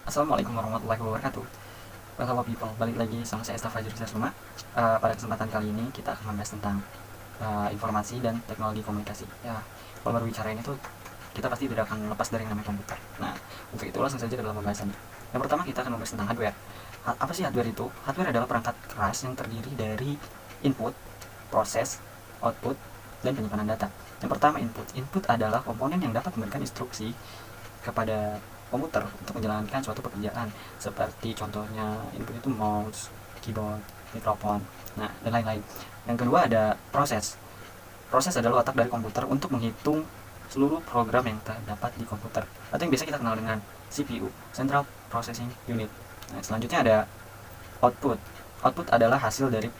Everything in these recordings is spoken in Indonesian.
Assalamualaikum warahmatullahi wabarakatuh. Hello people, balik lagi sama saya Esta Fajri Suma. Pada kesempatan kali ini kita akan membahas tentang informasi dan teknologi komunikasi. Ya, kalau berbicara ini tuh kita pasti tidak akan lepas dari yang namanya komputer. Nah, untuk itu langsung saja ke dalam pembahasannya. Yang pertama kita akan membahas tentang hardware. Apa sih hardware itu? Hardware adalah perangkat keras yang terdiri dari input, proses, output, dan penyimpanan data. Yang pertama input. Input adalah komponen yang dapat memberikan instruksi kepada komputer untuk menjalankan suatu pekerjaan, seperti contohnya input itu mouse, keyboard, mikrofon, nah dan lain-lain. Yang kedua ada proses. Proses adalah otak dari komputer untuk menghitung seluruh program yang terdapat di komputer, atau yang biasa kita kenal dengan CPU, Central Processing Unit. Nah, selanjutnya ada output. Output adalah hasil dari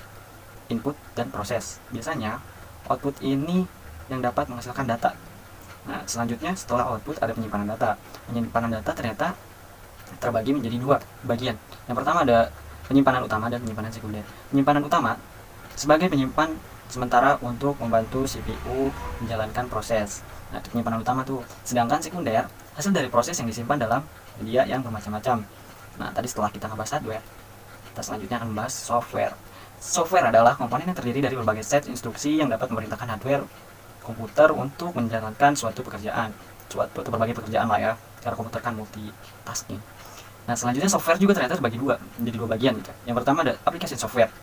input dan proses. Biasanya output ini yang dapat menghasilkan data. Nah, selanjutnya setelah output ada penyimpanan data. Penyimpanan data ternyata terbagi menjadi dua bagian. Yang pertama ada penyimpanan utama dan penyimpanan sekunder. Penyimpanan utama sebagai penyimpan sementara untuk membantu CPU menjalankan proses. Nah, itu penyimpanan utama tuh. Sedangkan sekunder hasil dari proses yang disimpan dalam media yang bermacam-macam. Nah, tadi setelah kita ngebahas hardware, kita selanjutnya akan membahas software. Software adalah komponen yang terdiri dari berbagai set instruksi yang dapat memerintahkan hardware komputer untuk menjalankan suatu pekerjaan, suatu berbagai pekerjaan lah ya, karena komputer kan multitasking. Nah, selanjutnya software juga ternyata terbagi dua, menjadi dua bagian gitu. Yang pertama ada application software.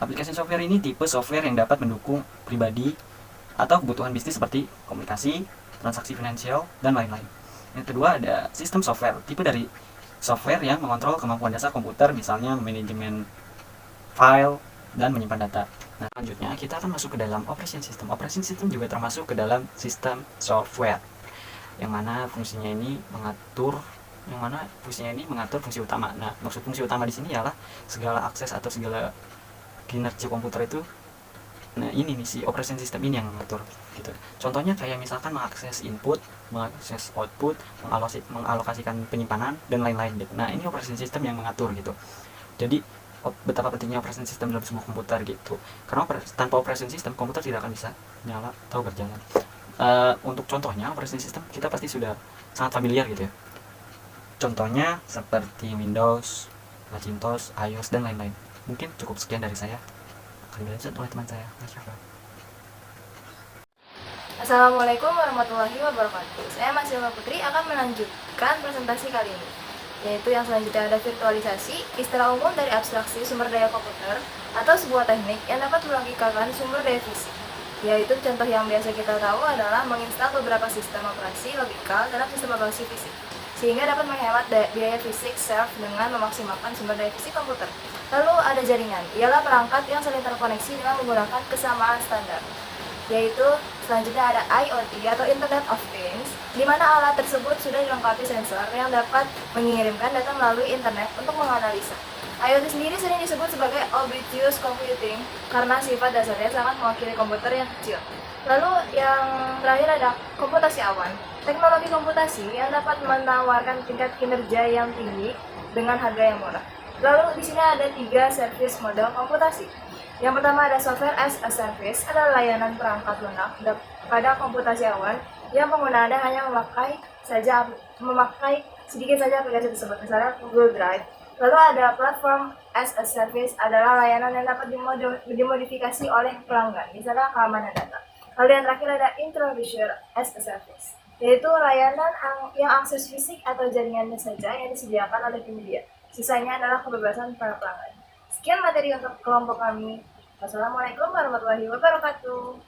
Application software ini tipe software yang dapat mendukung pribadi atau kebutuhan bisnis seperti komunikasi, transaksi finansial, dan lain-lain. Yang kedua ada sistem software, tipe dari software yang mengontrol kemampuan dasar komputer, misalnya manajemen file dan menyimpan data. Nah, selanjutnya kita akan masuk ke dalam operation system. Operation system juga termasuk ke dalam sistem software, yang mana fungsinya ini mengatur fungsi utama. Nah, maksud fungsi utama di sini ialah segala akses atau segala kinerja komputer itu. Nah, ini nih si operation system ini yang mengatur gitu. Contohnya kayak misalkan mengakses input, mengakses output, mengalokasikan penyimpanan dan lain-lain gitu. Nah, ini operation system yang mengatur gitu. Jadi betapa pentingnya operation system dalam sebuah komputer gitu, karena tanpa operation system komputer tidak akan bisa nyala atau berjalan. Untuk contohnya operation system kita pasti sudah sangat familiar gitu ya, contohnya seperti Windows, Macintosh, iOS dan lain-lain. Mungkin cukup sekian dari saya, akan dilanjut oleh teman saya, Masyafah. Assalamualaikum warahmatullahi wabarakatuh. Saya Masilma Putri akan melanjutkan presentasi kali ini, yaitu yang selanjutnya ada virtualisasi, istilah umum dari abstraksi sumber daya komputer atau sebuah teknik yang dapat melogikakan sumber daya fisik. Yaitu contoh yang biasa kita tahu adalah menginstal beberapa sistem operasi logikal dalam sistem operasi fisik, sehingga dapat menghemat biaya fisik self dengan memaksimalkan sumber daya fisik komputer. Lalu ada jaringan, ialah perangkat yang saling terkoneksi dengan menggunakan kesamaan standar. Yaitu selanjutnya ada IoT atau Internet of Things, di mana alat tersebut sudah dilengkapi sensor yang dapat mengirimkan data melalui internet untuk menganalisa. IoT sendiri sering disebut sebagai ubiquitous computing karena sifat dasarnya sangat mewakili komputer yang kecil. Lalu yang terakhir ada komputasi awan, teknologi komputasi yang dapat menawarkan tingkat kinerja yang tinggi dengan harga yang murah. Lalu di sini ada 3 service model komputasi. Yang pertama ada software as a service, adalah layanan perangkat lunak pada komputasi awan yang penggunaannya hanya memakai sedikit saja aplikasi tersebut, misalnya Google Drive. Lalu ada platform as a service, adalah layanan yang dapat dimodifikasi oleh pelanggan, misalnya keamanan data. Lalu yang terakhir ada introducer as a service, yaitu layanan yang akses fisik atau jaringannya saja yang disediakan oleh penyedia. Sisanya adalah kebebasan para pelanggan. Sekian materi untuk kelompok kami. Wassalamualaikum warahmatullahi wabarakatuh.